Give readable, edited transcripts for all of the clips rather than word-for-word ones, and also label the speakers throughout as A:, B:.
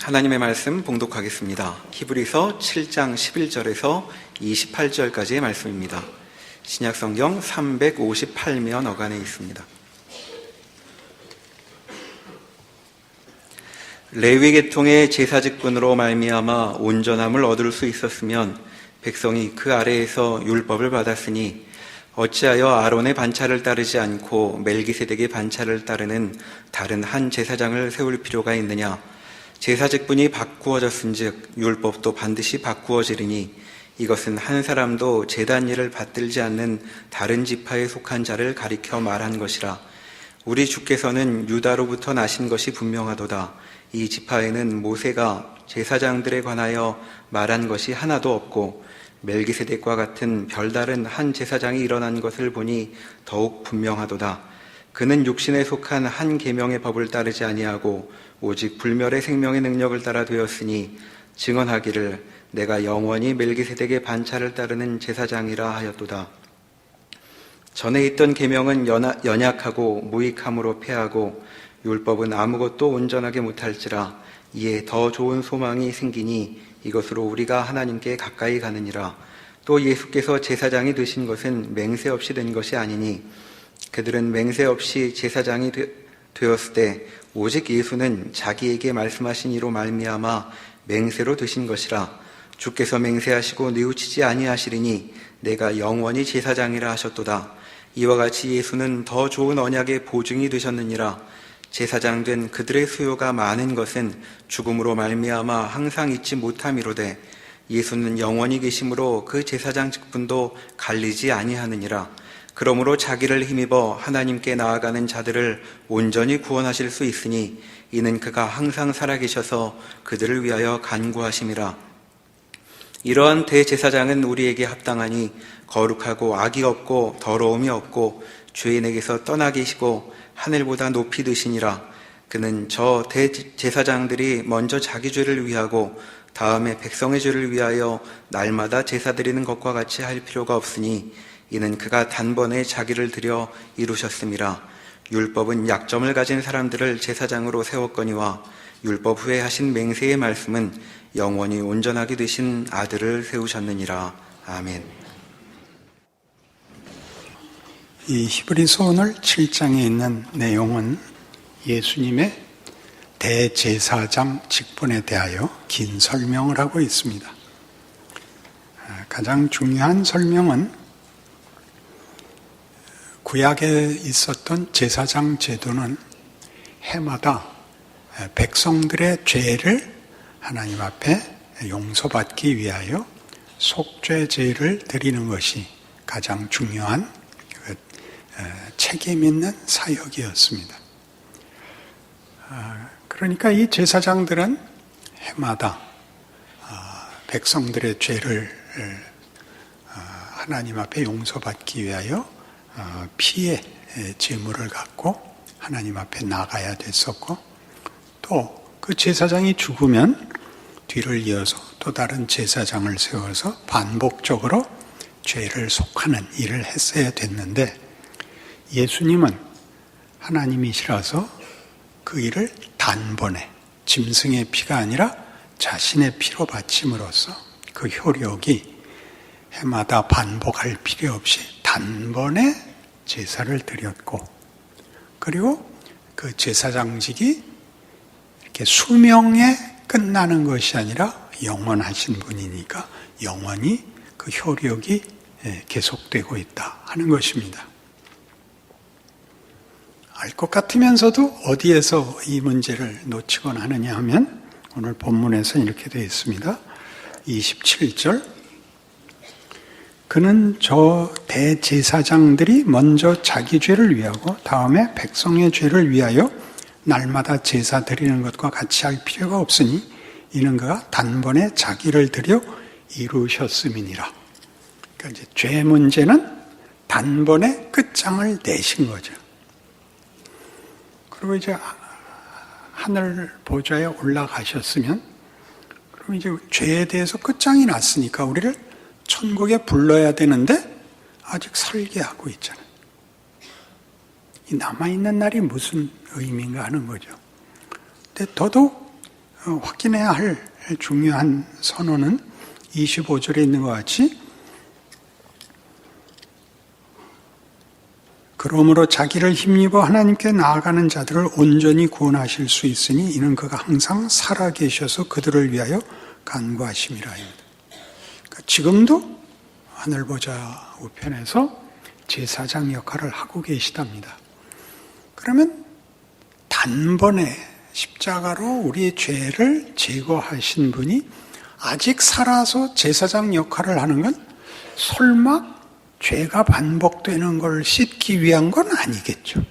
A: 하나님의 말씀 봉독하겠습니다. 히브리서 7장 11절에서 28절까지의 말씀입니다. 신약성경 358면 어간에 있습니다. 레위 계통의 제사직분으로 말미암아 온전함을 얻을 수 있었으면 백성이 그 아래에서 율법을 받았으니 어찌하여 아론의 반차를 따르지 않고 멜기세덱의 반차를 따르는 다른 한 제사장을 세울 필요가 있느냐? 제사직분이 바꾸어졌은즉 율법도 반드시 바꾸어지리니 이것은 한 사람도 제단 일을 받들지 않는 다른 지파에 속한 자를 가리켜 말한 것이라. 우리 주께서는 유다로부터 나신 것이 분명하도다. 이 지파에는 모세가 제사장들에 관하여 말한 것이 하나도 없고 멜기세덱과 같은 별다른 한 제사장이 일어난 것을 보니 더욱 분명하도다. 그는 육신에 속한 한 계명의 법을 따르지 아니하고 오직 불멸의 생명의 능력을 따라 되었으니 증언하기를 내가 영원히 멜기세덱의 반차를 따르는 제사장이라 하였도다. 전에 있던 계명은 연약하고 무익함으로 패하고 율법은 아무것도 온전하게 못할지라. 이에 더 좋은 소망이 생기니 이것으로 우리가 하나님께 가까이 가느니라. 또 예수께서 제사장이 되신 것은 맹세 없이 된 것이 아니니 그들은 맹세 없이 제사장이 되었을 때 오직 예수는 자기에게 말씀하신 이로 말미암아 맹세로 되신 것이라. 주께서 맹세하시고 뉘우치지 아니하시리니 내가 영원히 제사장이라 하셨도다. 이와 같이 예수는 더 좋은 언약의 보증이 되셨느니라. 제사장 된 그들의 수요가 많은 것은 죽음으로 말미암아 항상 잊지 못함이로되 예수는 영원히 계심으로 그 제사장 직분도 갈리지 아니하느니라. 그러므로 자기를 힘입어 하나님께 나아가는 자들을 온전히 구원하실 수 있으니 이는 그가 항상 살아계셔서 그들을 위하여 간구하심이라. 이러한 대제사장은 우리에게 합당하니 거룩하고 악이 없고 더러움이 없고 죄인에게서 떠나 계시고 하늘보다 높이 드시니라. 그는 저 대제사장들이 먼저 자기 죄를 위하고 다음에 백성의 죄를 위하여 날마다 제사 드리는 것과 같이 할 필요가 없으니 이는 그가 단번에 자기를 드려 이루셨음이라. 율법은 약점을 가진 사람들을 제사장으로 세웠거니와 율법 후에 하신 맹세의 말씀은 영원히 온전하게 되신 아들을 세우셨느니라. 아멘.
B: 이 히브리서 오늘 7장에 있는 내용은 예수님의 대제사장 직분에 대하여 긴 설명을 하고 있습니다. 가장 중요한 설명은 구약에 있었던 제사장 제도는 해마다 백성들의 죄를 하나님 앞에 용서받기 위하여 속죄제를 드리는 것이 가장 중요한 책임 있는 사역이었습니다. 그러니까 이 제사장들은 해마다 백성들의 죄를 하나님 앞에 용서받기 위하여 피의 제물을 갖고 하나님 앞에 나가야 됐었고, 또 그 제사장이 죽으면 뒤를 이어서 또 다른 제사장을 세워서 반복적으로 죄를 속하는 일을 했어야 됐는데, 예수님은 하나님이시라서 그 일을 단번에 짐승의 피가 아니라 자신의 피로 바침으로써 그 효력이 해마다 반복할 필요 없이 단번에 제사를 드렸고, 그리고 그 제사장직이 이렇게 수명에 끝나는 것이 아니라 영원하신 분이니까 영원히 그 효력이 계속되고 있다 하는 것입니다. 알 것 같으면서도 어디에서 이 문제를 놓치곤 하느냐 하면 오늘 본문에서 이렇게 되어 있습니다. 27절, 그는 저 대제사장들이 먼저 자기 죄를 위하고 다음에 백성의 죄를 위하여 날마다 제사 드리는 것과 같이 할 필요가 없으니 이는 그가 단번에 자기를 드려 이루셨음이니라. 그러니까 이제 죄 문제는 단번에 끝장을 내신 거죠. 그리고 이제 하늘 보좌에 올라가셨으면, 그럼 이제 죄에 대해서 끝장이 났으니까 우리를 천국에 불러야 되는데 아직 설계하고 있잖아요. 이 남아있는 날이 무슨 의미인가 하는 거죠. 근데 더더욱 확인해야 할 중요한 선언은 25절에 있는 것 같이 그러므로 자기를 힘입어 하나님께 나아가는 자들을 온전히 구원하실 수 있으니 이는 그가 항상 살아계셔서 그들을 위하여 간구하심이라. 그러니까 지금도 하늘보좌 우편에서 제사장 역할을 하고 계시답니다. 그러면 단번에 십자가로 우리의 죄를 제거하신 분이 아직 살아서 제사장 역할을 하는 건 설마 죄가 반복되는 걸 씻기 위한 건 아니겠죠.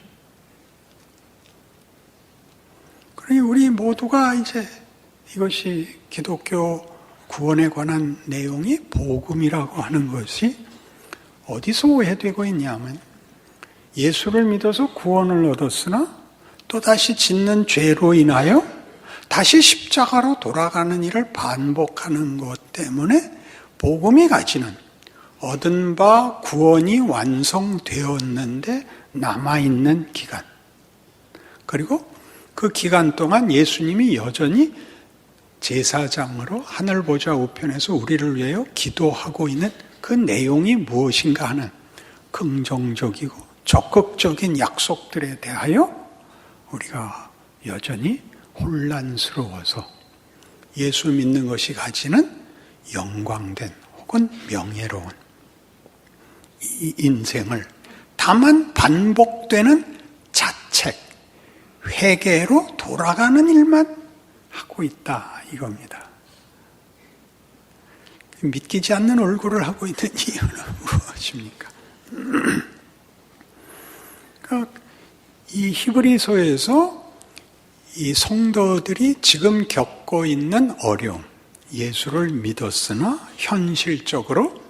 B: 그러니 우리 모두가 이제 이것이 기독교 구원에 관한 내용이 복음이라고 하는 것이 어디서 오해되고 있냐면 예수를 믿어서 구원을 얻었으나 또다시 짓는 죄로 인하여 다시 십자가로 돌아가는 일을 반복하는 것 때문에 복음이 가지는 얻은 바 구원이 완성되었는데 남아있는 기간, 그리고 그 기간 동안 예수님이 여전히 제사장으로 하늘보좌 우편에서 우리를 위하여 기도하고 있는 그 내용이 무엇인가 하는 긍정적이고 적극적인 약속들에 대하여 우리가 여전히 혼란스러워서 예수 믿는 것이 가지는 영광된 혹은 명예로운 이 인생을 다만 반복되는 자책, 회개로 돌아가는 일만 하고 있다 이겁니다. 믿기지 않는 얼굴을 하고 있는 이유는 무엇입니까? 이 히브리서에서 이 성도들이 지금 겪고 있는 어려움, 예수를 믿었으나 현실적으로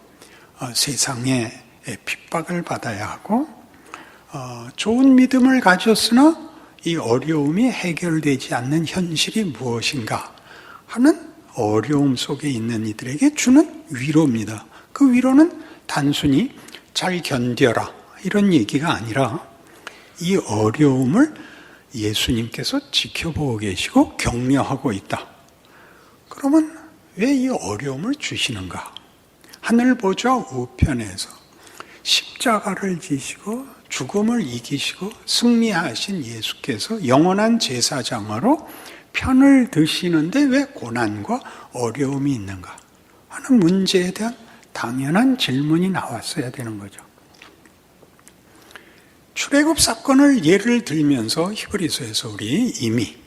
B: 세상에 핍박을 받아야 하고 좋은 믿음을 가졌으나 이 어려움이 해결되지 않는 현실이 무엇인가 하는 어려움 속에 있는 이들에게 주는 위로입니다. 그 위로는 단순히 잘 견뎌라 이런 얘기가 아니라 이 어려움을 예수님께서 지켜보고 계시고 격려하고 있다. 그러면 왜 이 어려움을 주시는가? 하늘보좌 우편에서 십자가를 지시고 죽음을 이기시고 승리하신 예수께서 영원한 제사장으로 편을 드시는데 왜 고난과 어려움이 있는가 하는 문제에 대한 당연한 질문이 나왔어야 되는 거죠. 출애굽 사건을 예를 들면서 히브리서에서 우리 이미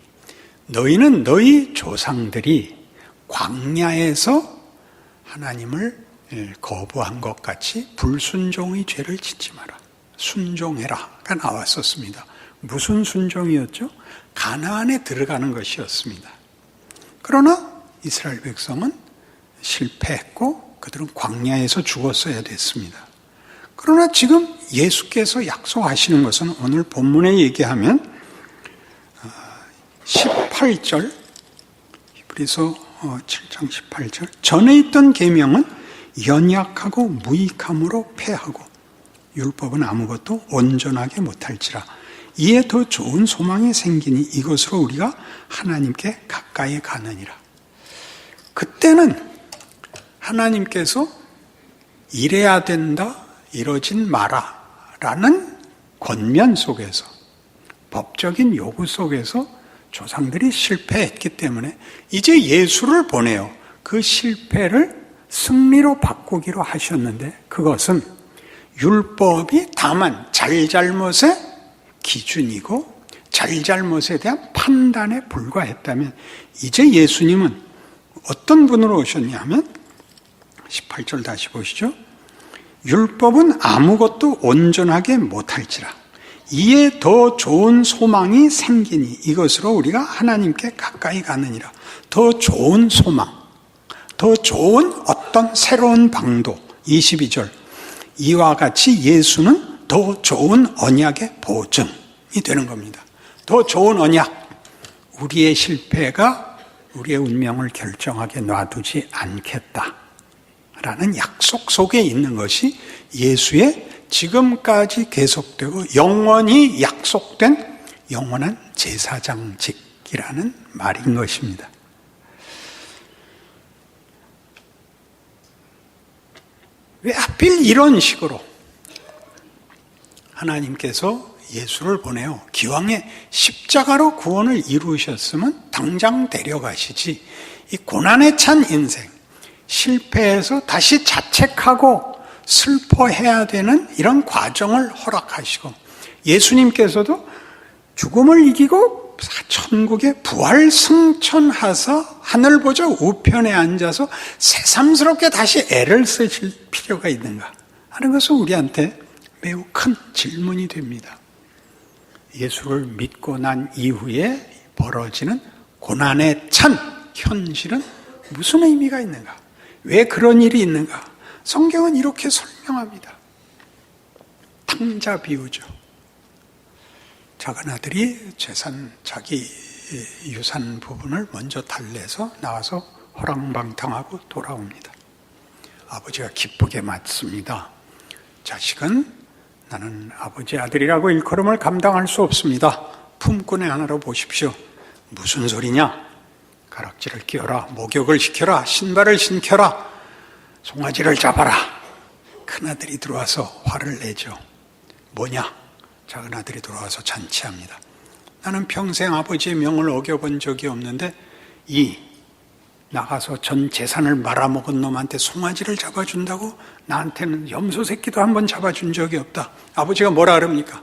B: 너희는 너희 조상들이 광야에서 하나님을 거부한 것 같이 불순종의 죄를 짓지 마라. 순종해라가 나왔었습니다. 무슨 순종이었죠? 가나안에 들어가는 것이었습니다. 그러나 이스라엘 백성은 실패했고 그들은 광야에서 죽었어야 됐습니다. 그러나 지금 예수께서 약속하시는 것은 오늘 본문에 얘기하면 18절 히브리서 7장 18절 전에 있던 계명은 연약하고 무익함으로 패하고 율법은 아무것도 온전하게 못할지라 이에 더 좋은 소망이 생기니 이것으로 우리가 하나님께 가까이 가느니라. 그때는 하나님께서 이래야 된다, 이러진 마라 라는 권면 속에서 법적인 요구 속에서 조상들이 실패했기 때문에 이제 예수를 보내어 그 실패를 승리로 바꾸기로 하셨는데 그것은 율법이 다만 잘잘못의 기준이고 잘잘못에 대한 판단에 불과했다면 이제 예수님은 어떤 분으로 오셨냐 하면 18절 다시 보시죠. 율법은 아무것도 온전하게 못할지라 이에 더 좋은 소망이 생기니 이것으로 우리가 하나님께 가까이 가느니라. 더 좋은 소망, 더 좋은 어떤 새로운 방도 22절 이와 같이 예수는 더 좋은 언약의 보증이 되는 겁니다. 더 좋은 언약, 우리의 실패가 우리의 운명을 결정하게 놔두지 않겠다라는 약속 속에 있는 것이 예수의 지금까지 계속되고 영원히 약속된 영원한 제사장직이라는 말인 것입니다. 왜 하필 이런 식으로 하나님께서 예수를 보내요. 기왕에 십자가로 구원을 이루셨으면 당장 데려가시지. 이 고난에 찬 인생, 실패해서 다시 자책하고 슬퍼해야 되는 이런 과정을 허락하시고, 예수님께서도 죽음을 이기고 천국에 부활 승천하사 하늘 보좌 우편에 앉아서 새삼스럽게 다시 애를 쓰실 필요가 있는가 하는 것은 우리한테 매우 큰 질문이 됩니다. 예수를 믿고 난 이후에 벌어지는 고난에 찬 현실은 무슨 의미가 있는가? 왜 그런 일이 있는가? 성경은 이렇게 설명합니다. 탕자 비유죠. 작은 아들이 자기 유산 부분을 먼저 달래서 나와서 허랑방탕하고 돌아옵니다. 아버지가 기쁘게 맞습니다. 자식은 나는 아버지 아들이라고 일컬음을 감당할 수 없습니다. 품꾼의 하나로 보십시오. 무슨 소리냐? 가락지를 끼워라, 목욕을 시켜라, 신발을 신겨라, 송아지를 잡아라. 큰아들이 들어와서 화를 내죠. 뭐냐? 작은아들이 돌아와서 잔치합니다. 나는 평생 아버지의 명을 어겨본 적이 없는데 이 나가서 전 재산을 말아먹은 놈한테 송아지를 잡아준다고? 나한테는 염소 새끼도 한번 잡아준 적이 없다. 아버지가 뭐라 그럽니까?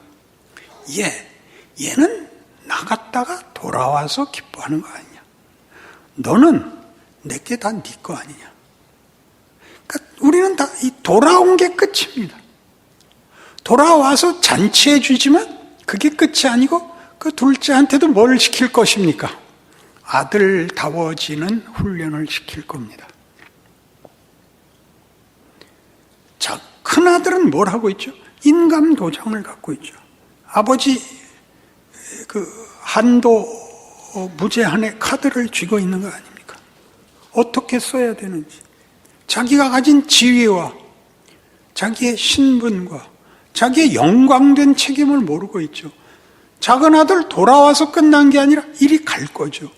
B: 얘는 나갔다가 돌아와서 기뻐하는 거 아니냐? 너는 내게 다 네 거 아니냐? 그러니까 우리는 다 이 돌아온 게 끝입니다. 돌아와서 잔치해 주지만 그게 끝이 아니고 그 둘째한테도 뭘 시킬 것입니까? 아들다워지는 훈련을 시킬 겁니다. 자, 큰아들은 뭘 하고 있죠? 인감도장을 갖고 있죠. 아버지 한도 무제한의 카드를 쥐고 있는 거 아닙니까? 어떻게 써야 되는지, 자기가 가진 지위와 자기의 신분과 자기의 영광된 책임을 모르고 있죠. 작은 아들 돌아와서 끝난 게 아니라 이리 갈 거죠.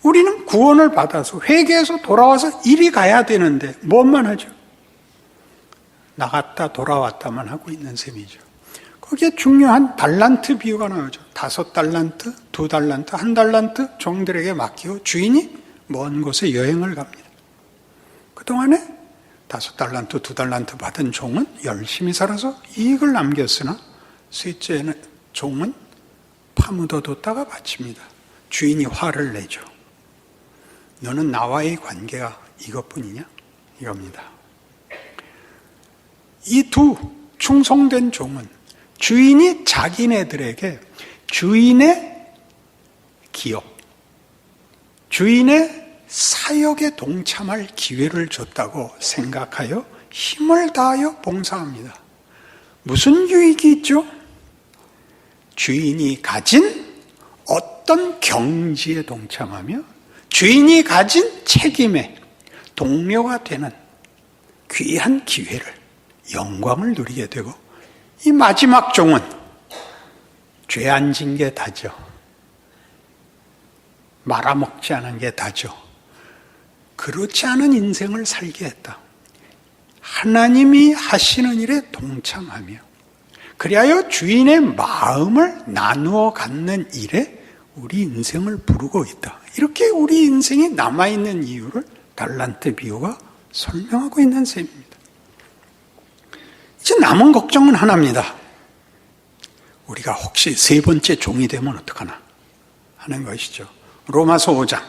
B: 우리는 구원을 받아서 회개해서 돌아와서 이리 가야 되는데 뭔만 하죠? 나갔다 돌아왔다만 하고 있는 셈이죠. 거기에 중요한 달란트 비유가 나오죠. 5달란트, 2달란트, 1달란트 종들에게 맡기고 주인이 먼 곳에 여행을 갑니다. 그동안에 5달란트, 2달란트 받은 종은 열심히 살아서 이익을 남겼으나 셋째 종은 파묻어뒀다가 바칩니다. 주인이 화를 내죠. 너는 나와의 관계가 이것뿐이냐? 이겁니다. 이 두 충성된 종은 주인이 자기네들에게 주인의 기업, 주인의 사역에 동참할 기회를 줬다고 생각하여 힘을 다하여 봉사합니다. 무슨 유익이 있죠? 주인이 가진 어떤 경지에 동참하며 주인이 가진 책임에 동료가 되는 귀한 기회를, 영광을 누리게 되고, 이 마지막 종은 죄 안 진 게 다죠. 말아먹지 않은 게 다죠. 그렇지 않은 인생을 살게 했다. 하나님이 하시는 일에 동참하며 그리하여 주인의 마음을 나누어 갖는 일에 우리 인생을 부르고 있다. 이렇게 우리 인생이 남아있는 이유를 달란트 비유가 설명하고 있는 셈입니다. 이제 남은 걱정은 하나입니다. 우리가 혹시 세 번째 종이 되면 어떡하나 하는 것이죠. 로마서 5장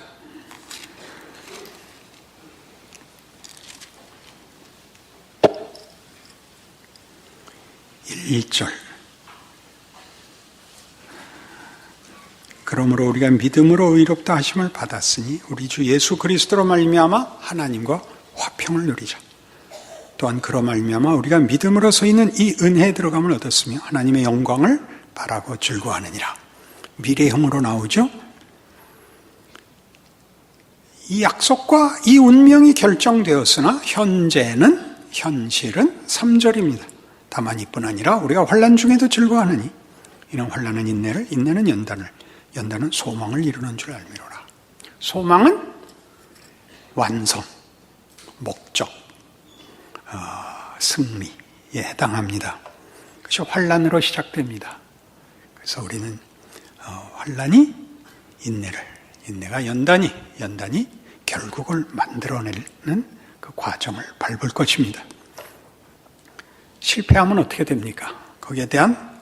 B: 1절. 그러므로 우리가 믿음으로 의롭다 하심을 받았으니 우리 주 예수 그리스도로 말미암아 하나님과 화평을 누리자. 또한 그로 말미암아 우리가 믿음으로 서 있는 이 은혜에 들어감을 얻었으며 하나님의 영광을 바라고 즐거워하느니라. 미래형으로 나오죠. 이 약속과 이 운명이 결정되었으나 현실은 3절입니다. 다만 이뿐 아니라 우리가 환난 중에도 즐거워하느니 이는 환난은 인내를, 인내는 연단을, 연단은 소망을 이루는 줄 알미로라. 소망은 완성, 목적, 승리에 해당합니다. 그것이 환난으로 시작됩니다. 그래서 우리는 환난이 인내를, 인내가 연단이 결국을 만들어내는 그 과정을 밟을 것입니다. 실패하면 어떻게 됩니까? 거기에 대한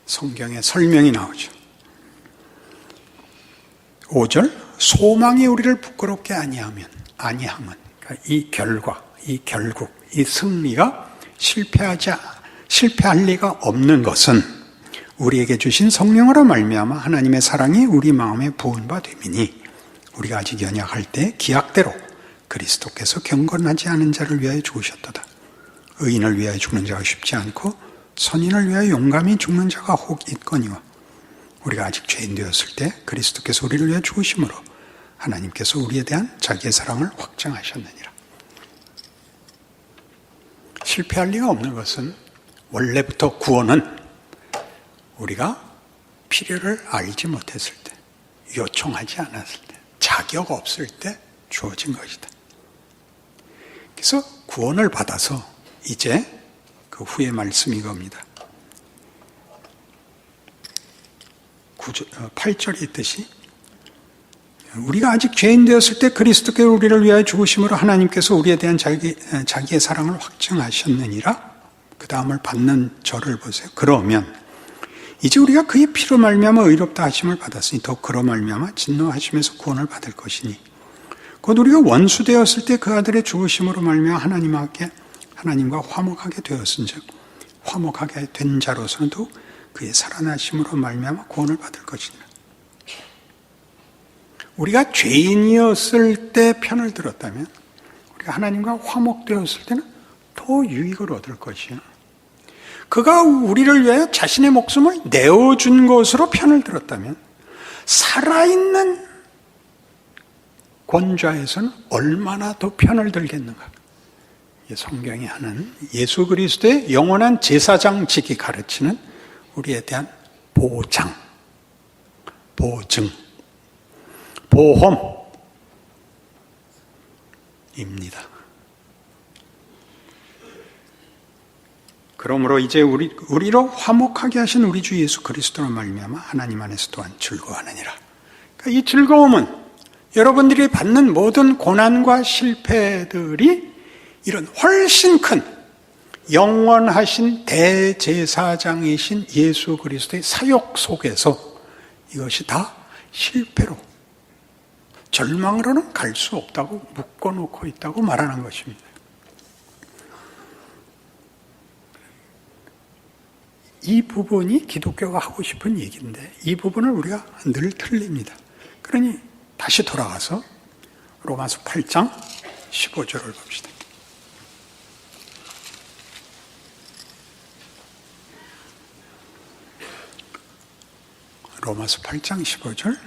B: 성경의 설명이 나오죠. 5절, 소망이 우리를 부끄럽게 아니함은, 그러니까 이 결과, 이 결국, 이 승리가 실패할 리가 없는 것은 우리에게 주신 성령으로 말미암아 하나님의 사랑이 우리 마음에 부은 바 됨이니, 우리가 아직 연약할 때 기약대로 그리스도께서 경건하지 않은 자를 위하여 죽으셨도다. 의인을 위하여 죽는 자가 쉽지 않고 선인을 위하여 용감히 죽는 자가 혹 있거니와, 우리가 아직 죄인 되었을 때 그리스도께서 우리를 위하여 죽으심으로 하나님께서 우리에 대한 자기의 사랑을 확증하셨느니라. 실패할 리가 없는 것은 원래부터 구원은 우리가 필요를 알지 못했을 때, 요청하지 않았을 때, 자격 없을 때 주어진 것이다. 그래서 구원을 받아서 이제 그 후의 말씀이 이겁니다. 8절에 있듯이 우리가 아직 죄인 되었을 때 그리스도께서 우리를 위하여 죽으심으로 하나님께서 우리에 대한 자기의 사랑을 확증하셨느니라. 그 다음을 받는 절을 보세요. 그러면 이제 우리가 그의 피로 말미암아 의롭다 하심을 받았으니 더욱 그로 말미암아 진노하심에서 구원을 받을 것이니, 곧 우리가 원수 되었을 때 그 아들의 죽으심으로 말미암아 하나님과 화목하게 되었은즉 화목하게 된 자로서는 더욱 그의 살아나심으로 말미암아 구원을 받을 것이니라. 우리가 죄인이었을 때 편을 들었다면, 우리가 하나님과 화목되었을 때는 더 유익을 얻을 것이요, 그가 우리를 위하여 자신의 목숨을 내어준 것으로 편을 들었다면, 살아있는 권좌에서는 얼마나 더 편을 들겠는가. 성경이 하는 예수 그리스도의 영원한 제사장직이 가르치는 우리에 대한 보장, 보증, 보험입니다. 그러므로 이제 우리로 화목하게 하신 우리 주 예수 그리스도로 말미암아 하나님 안에서 또한 즐거워하느니라. 그러니까 이 즐거움은 여러분들이 받는 모든 고난과 실패들이 이런 훨씬 큰 영원하신 대제사장이신 예수 그리스도의 사역 속에서 이것이 다 실패로, 절망으로는 갈 수 없다고 묶어놓고 있다고 말하는 것입니다. 이 부분이 기독교가 하고 싶은 얘기인데 이 부분을 우리가 늘 틀립니다. 그러니 다시 돌아가서 로마서 8장 15절을 봅시다. 로마서 8장 15절,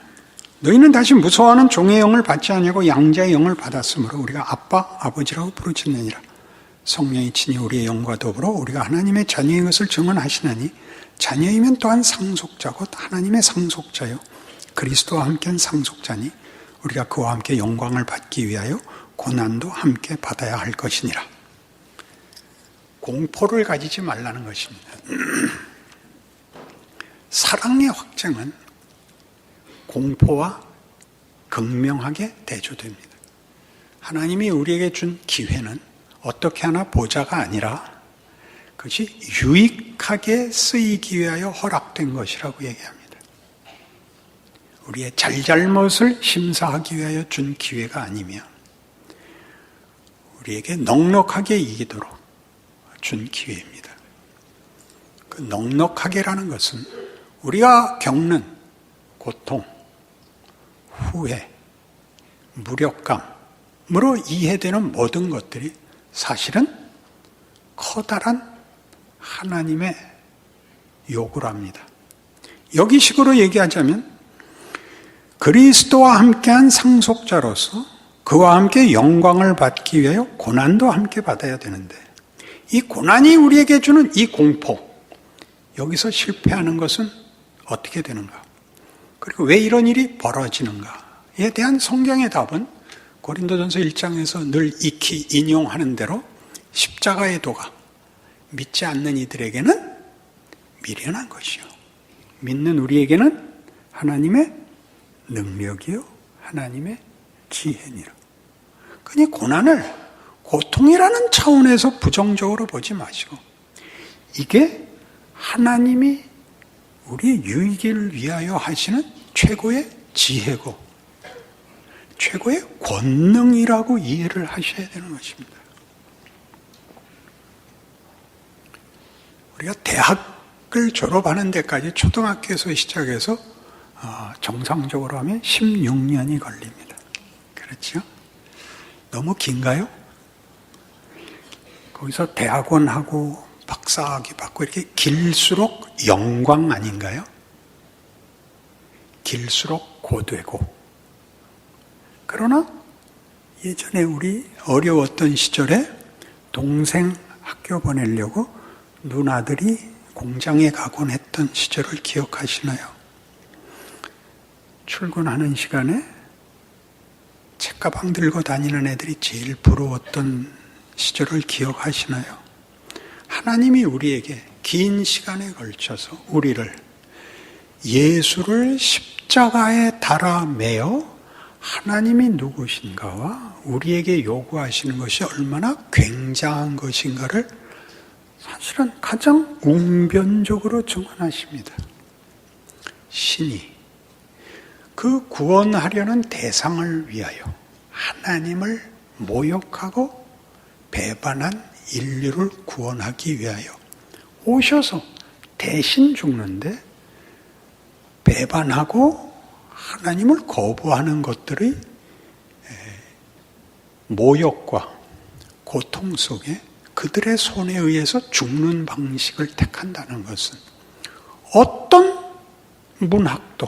B: 너희는 다시 무서워하는 종의 영을 받지 아니하고 양자의 영을 받았으므로 우리가 아빠, 아버지라고 부르짖느니라. 성령이 친히 우리의 영과 더불어 우리가 하나님의 자녀인 것을 증언하시나니, 자녀이면 또한 상속자 곧 하나님의 상속자요 그리스도와 함께한 상속자니, 우리가 그와 함께 영광을 받기 위하여 고난도 함께 받아야 할 것이니라. 공포를 가지지 말라는 것입니다. 사랑의 확증은 공포와 극명하게 대조됩니다. 하나님이 우리에게 준 기회는 어떻게 하나 보자가 아니라 그것이 유익하게 쓰이기 위하여 허락된 것이라고 얘기합니다. 우리의 잘잘못을 심사하기 위하여 준 기회가 아니며 우리에게 넉넉하게 이기도록 준 기회입니다. 그 넉넉하게라는 것은 우리가 겪는 고통, 후회, 무력감으로 이해되는 모든 것들이 사실은 커다란 하나님의 요구랍니다. 여기식으로 얘기하자면 그리스도와 함께한 상속자로서 그와 함께 영광을 받기 위하여 고난도 함께 받아야 되는데, 이 고난이 우리에게 주는 이 공포, 여기서 실패하는 것은 어떻게 되는가? 그리고 왜 이런 일이 벌어지는가에 대한 성경의 답은 고린도전서 1장에서 늘 익히 인용하는 대로 십자가의 도가, 믿지 않는 이들에게는 미련한 것이요. 믿는 우리에게는 하나님의 능력이요. 하나님의 지혜니라. 그니 고난을 고통이라는 차원에서 부정적으로 보지 마시고 이게 하나님이 우리의 유익을 위하여 하시는 최고의 지혜고 최고의 권능이라고 이해를 하셔야 되는 것입니다. 우리가 대학을 졸업하는 데까지 초등학교에서 시작해서 정상적으로 하면 16년이 걸립니다. 그렇죠? 너무 긴가요? 거기서 대학원하고 박사학위 받고 이렇게 길수록 영광 아닌가요? 길수록 고되고. 그러나 예전에 우리 어려웠던 시절에 동생 학교 보내려고 누나들이 공장에 가곤 했던 시절을 기억하시나요? 출근하는 시간에 책가방 들고 다니는 애들이 제일 부러웠던 시절을 기억하시나요? 하나님이 우리에게 긴 시간에 걸쳐서 우리를 예수를 십자가에 달아 매어 하나님이 누구신가와 우리에게 요구하시는 것이 얼마나 굉장한 것인가를 사실은 가장 웅변적으로 증언하십니다. 신이 그 구원하려는 대상을 위하여 하나님을 모욕하고 배반한 인류를 구원하기 위하여 오셔서 대신 죽는데 배반하고 하나님을 거부하는 것들의 모욕과 고통 속에 그들의 손에 의해서 죽는 방식을 택한다는 것은 어떤 문학도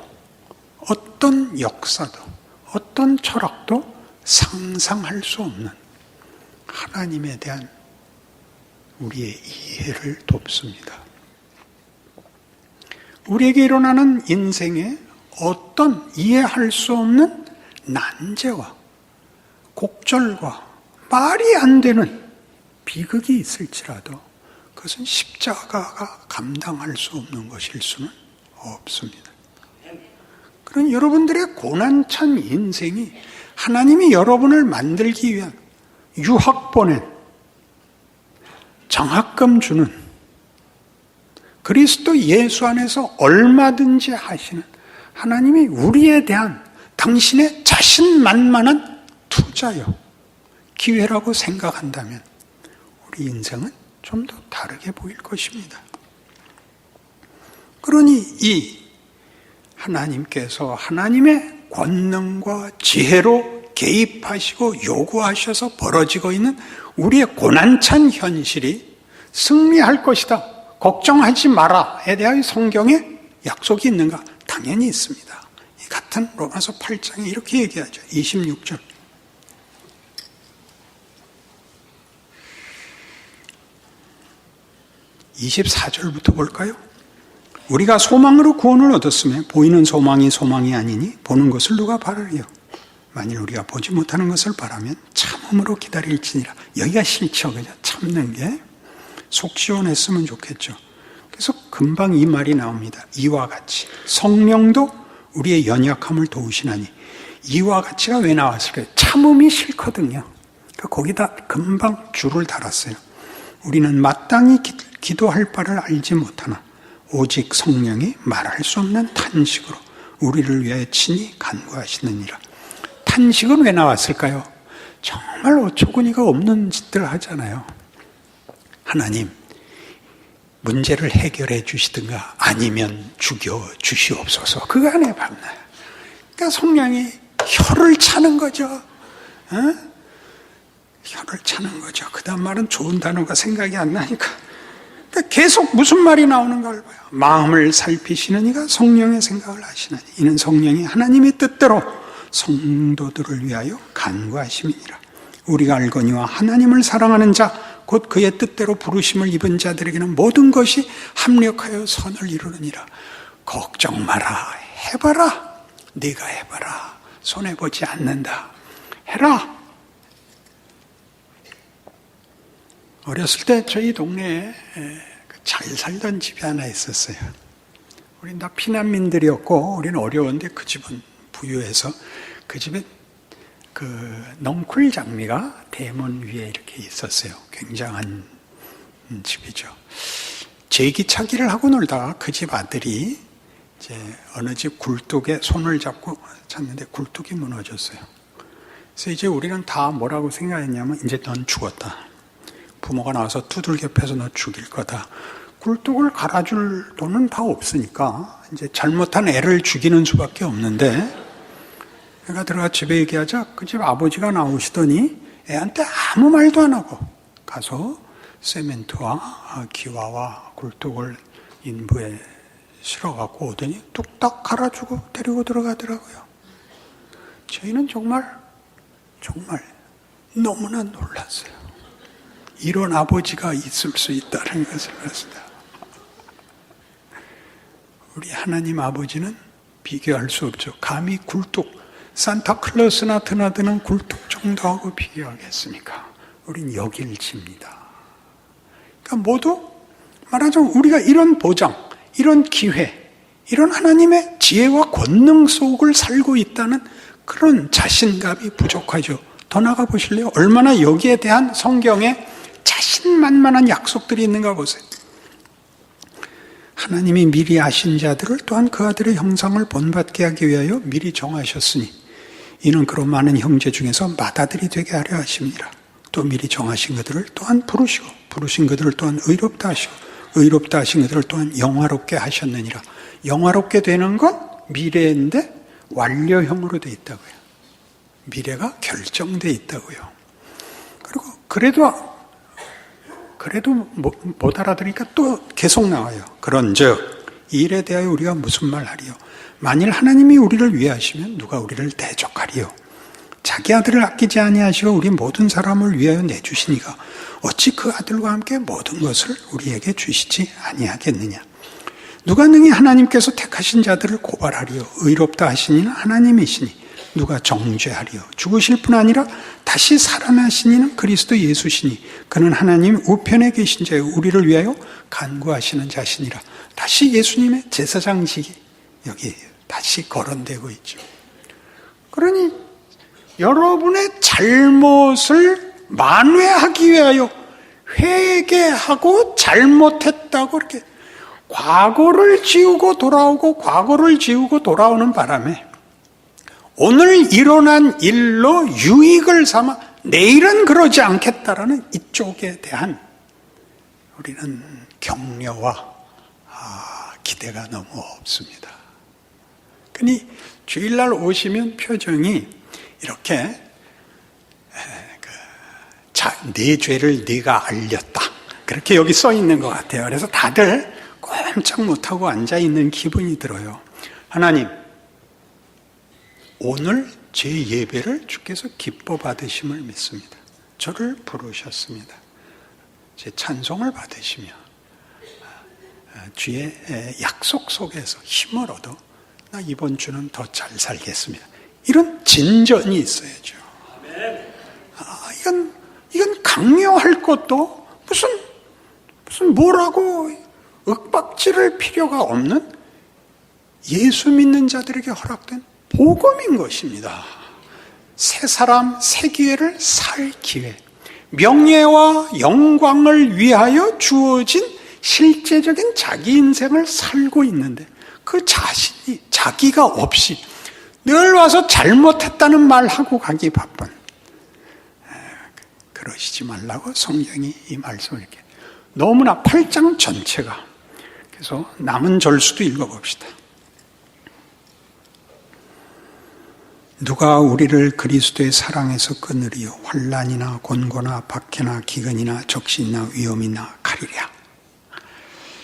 B: 어떤 역사도 어떤 철학도 상상할 수 없는 하나님에 대한 우리의 이해를 돕습니다. 우리에게 일어나는 인생에 어떤 이해할 수 없는 난제와 곡절과 말이 안 되는 비극이 있을지라도 그것은 십자가가 감당할 수 없는 것일 수는 없습니다. 그런 여러분들의 고난찬 인생이 하나님이 여러분을 만들기 위한 유학 보낸 장학금 주는 그리스도 예수 안에서 얼마든지 하시는 하나님이 우리에 대한 당신의 자신만만한 투자요 기회라고 생각한다면 우리 인생은 좀 더 다르게 보일 것입니다. 그러니 이 하나님께서 하나님의 권능과 지혜로 개입하시고 요구하셔서 벌어지고 있는 우리의 고난찬 현실이 승리할 것이다. 걱정하지 마라에 대한 성경에 약속이 있는가? 당연히 있습니다. 이 같은 로마서 8장에 이렇게 얘기하죠. 26절. 24절부터 볼까요? 우리가 소망으로 구원을 얻었으며 보이는 소망이 소망이 아니니 보는 것을 누가 바라리요? 만일 우리가 보지 못하는 것을 바라면 참음으로 기다릴지니라. 여기가 싫죠. 그죠? 참는 게 속 시원했으면 좋겠죠. 그래서 금방 이 말이 나옵니다. 이와 같이 성령도 우리의 연약함을 도우시나니. 이와 같이가 왜 나왔을까요? 참음이 싫거든요. 그러니까 거기다 금방 줄을 달았어요. 우리는 마땅히 기도할 바를 알지 못하나 오직 성령이 말할 수 없는 탄식으로 우리를 위하여 친히 간구하시느니라. 탄식은 왜 나왔을까요? 정말 어처구니가 없는 짓들 하잖아요. 하나님, 문제를 해결해 주시든가 아니면 죽여 주시옵소서. 그 안에 밤나요. 그러니까 성령이 혀를 차는 거죠. 혀를 차는 거죠. 그 다음 말은 좋은 단어가 생각이 안 나니까. 그러니까 계속 무슨 말이 나오는가 봐요. 마음을 살피시는 이가 성령의 생각을 하시나니 이는 성령이 하나님의 뜻대로 성도들을 위하여 간구하심이니라. 우리가 알거니와 하나님을 사랑하는 자 곧 그의 뜻대로 부르심을 입은 자들에게는 모든 것이 합력하여 선을 이루느니라. 걱정 마라. 해봐라. 네가 해봐라. 손해보지 않는다. 해라. 어렸을 때 저희 동네에 잘 살던 집이 하나 있었어요. 우린 다 피난민들이었고 우리는 어려운데 그 집은 부유해서 그 집에 그 넝쿨 장미가 대문 위에 이렇게 있었어요. 굉장한 집이죠. 제기차기를 하고 놀다가 그 집 아들이 이제 어느 집 굴뚝에 손을 잡고 찼는데 굴뚝이 무너졌어요. 그래서 이제 우리는 다 뭐라고 생각했냐면 이제 넌 죽었다. 부모가 나와서 두들겨 패서 너 죽일 거다. 굴뚝을 갈아줄 돈은 다 없으니까 이제 잘못한 애를 죽이는 수밖에 없는데 애가 들어가 집에 얘기하자 그 집 아버지가 나오시더니 애한테 아무 말도 안 하고 가서 세멘트와 기와와 굴뚝을 인부에 실어갖고 오더니 뚝딱 갈아주고 데리고 들어가더라고요. 저희는 정말 너무나 놀랐어요. 이런 아버지가 있을 수 있다는 것을 봤습니다. 우리 하나님 아버지는 비교할 수 없죠. 감히 굴뚝, 산타클로스나 드나드는 굴뚝 정도하고 비교하겠습니까? 우린 여길집니다. 그러니까 모두 말하자면 우리가 이런 보장, 이런 기회, 이런 하나님의 지혜와 권능 속을 살고 있다는 그런 자신감이 부족하죠. 더 나가 보실래요? 얼마나 여기에 대한 성경에 자신만만한 약속들이 있는가 보세요. 하나님이 미리 아신 자들을 또한 그 아들의 형상을 본받게 하기 위하여 미리 정하셨으니 이는 그로 많은 형제 중에서 맏아들이 되게 하려 하심이라. 또 미리 정하신 그들을 또한 부르시고 부르신 그들을 또한 의롭다 하시고 의롭다 하신 그들을 또한 영화롭게 하셨느니라. 영화롭게 되는 건 미래인데 완료형으로 돼 있다고요. 미래가 결정돼 있다고요. 그리고 그래도 못 알아들으니까 또 계속 나와요. 그런즉 이 일에 대하여 우리가 무슨 말 하리요? 만일 하나님이 우리를 위하시면 누가 우리를 대적하리요? 자기 아들을 아끼지 아니하시고 우리 모든 사람을 위하여 내주시니가 어찌 그 아들과 함께 모든 것을 우리에게 주시지 아니하겠느냐? 누가 능히 하나님께서 택하신 자들을 고발하리요? 의롭다 하시니는 하나님이시니 누가 정죄하리요? 죽으실 뿐 아니라 다시 살아나시니는 그리스도 예수시니 그는 하나님 우편에 계신 자요 우리를 위하여 간구하시는 자시니라. 다시 예수님의 제사장직이 여기 다시 거론되고 있죠. 그러니 여러분의 잘못을 만회하기 위하여 회개하고 잘못했다고 이렇게 과거를 지우고 돌아오고 과거를 지우고 돌아오는 바람에 오늘 일어난 일로 유익을 삼아 내일은 그러지 않겠다라는 이쪽에 대한 우리는 격려와 기대가 너무 없습니다. 그러니 주일날 오시면 표정이 이렇게 내 죄를 네가 알렸다 그렇게 여기 써 있는 것 같아요. 그래서 다들 꼼짝 못하고 앉아있는 기분이 들어요. 하나님, 오늘 제 예배를 주께서 기뻐 받으심을 믿습니다. 저를 부르셨습니다. 제 찬송을 받으시며 주의 약속 속에서 힘을 얻어 나 이번 주는 더 잘 살겠습니다. 이런 진전이 있어야죠. 이건 강요할 것도 무슨 뭐라고 윽박지를 필요가 없는 예수 믿는 자들에게 허락된 복음인 것입니다. 새 사람, 새 기회를 살 기회, 명예와 영광을 위하여 주어진 실제적인 자기 인생을 살고 있는데 그 자신이 자기가 없이 늘 와서 잘못했다는 말하고 가기 바쁜 그러시지 말라고 성경이 이 말씀을 이렇게 너무나 8장 전체가 그래서 남은 절수도 읽어봅시다. 누가 우리를 그리스도의 사랑에서 끊으리요? 환난이나 곤고나 박해나 기근이나 적신이나 위험이나 칼이랴.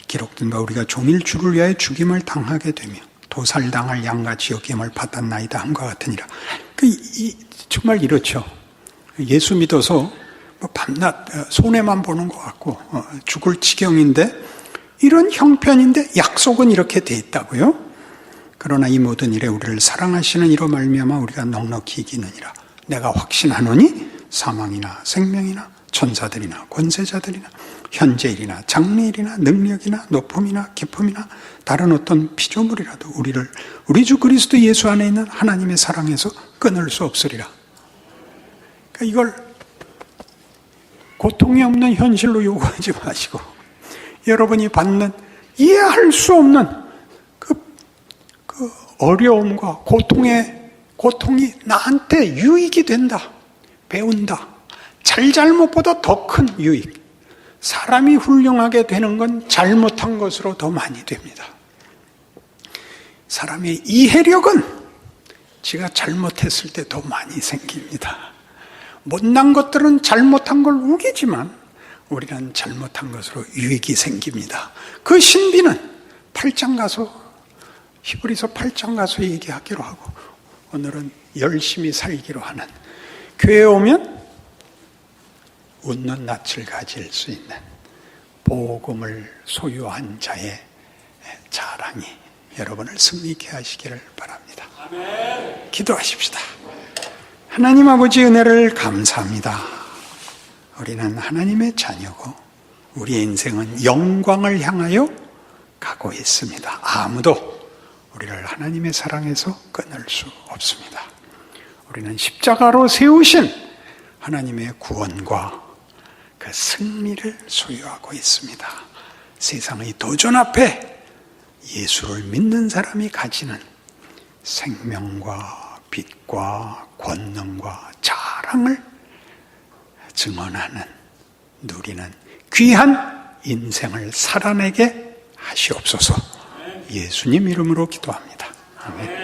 B: 기록된 바 우리가 종일 주를 위하여 죽임을 당하게 되며 도살당할 양같이 여김을 받았나이다 함과 같으니라. 정말 이렇죠. 예수 믿어서 밤낮 손해만 보는 것 같고 죽을 지경인데 이런 형편인데 약속은 이렇게 돼 있다고요. 그러나 이 모든 일에 우리를 사랑하시는 이로 말미암아 우리가 넉넉히 이기느니라. 내가 확신하노니 사망이나 생명이나 천사들이나 권세자들이나 현재일이나 장래일이나 능력이나 높음이나 깊음이나 다른 어떤 피조물이라도 우리 주 그리스도 예수 안에 있는 하나님의 사랑에서 끊을 수 없으리라. 그러니까 이걸 고통이 없는 현실로 요구하지 마시고 여러분이 받는 이해할 수 없는 그 어려움과 고통이 나한테 유익이 된다. 배운다. 잘못보다 더 큰 유익. 사람이 훌륭하게 되는 건 잘못한 것으로 더 많이 됩니다. 사람의 이해력은 지가 잘못했을 때 더 많이 생깁니다. 못난 것들은 잘못한 걸 우기지만 우리는 잘못한 것으로 유익이 생깁니다. 그 신비는 8장 가서 히브리서 8장 가서 얘기하기로 하고 오늘은 열심히 살기로 하는 교회에 오면 웃는 낯을 가질 수 있는 복음을 소유한 자의 자랑이 여러분을 승리케 하시기를 바랍니다. 아멘. 기도하십시다. 하나님 아버지 은혜를 감사합니다. 우리는 하나님의 자녀고 우리의 인생은 영광을 향하여 가고 있습니다. 아무도 우리를 하나님의 사랑에서 끊을 수 없습니다. 우리는 십자가로 세우신 하나님의 구원과 그 승리를 소유하고 있습니다. 세상의 도전 앞에 예수를 믿는 사람이 가지는 생명과 빛과 권능과 자랑을 증언하는 누리는 귀한 인생을 살아내게 하시옵소서. 예수님 이름으로 기도합니다. 아멘.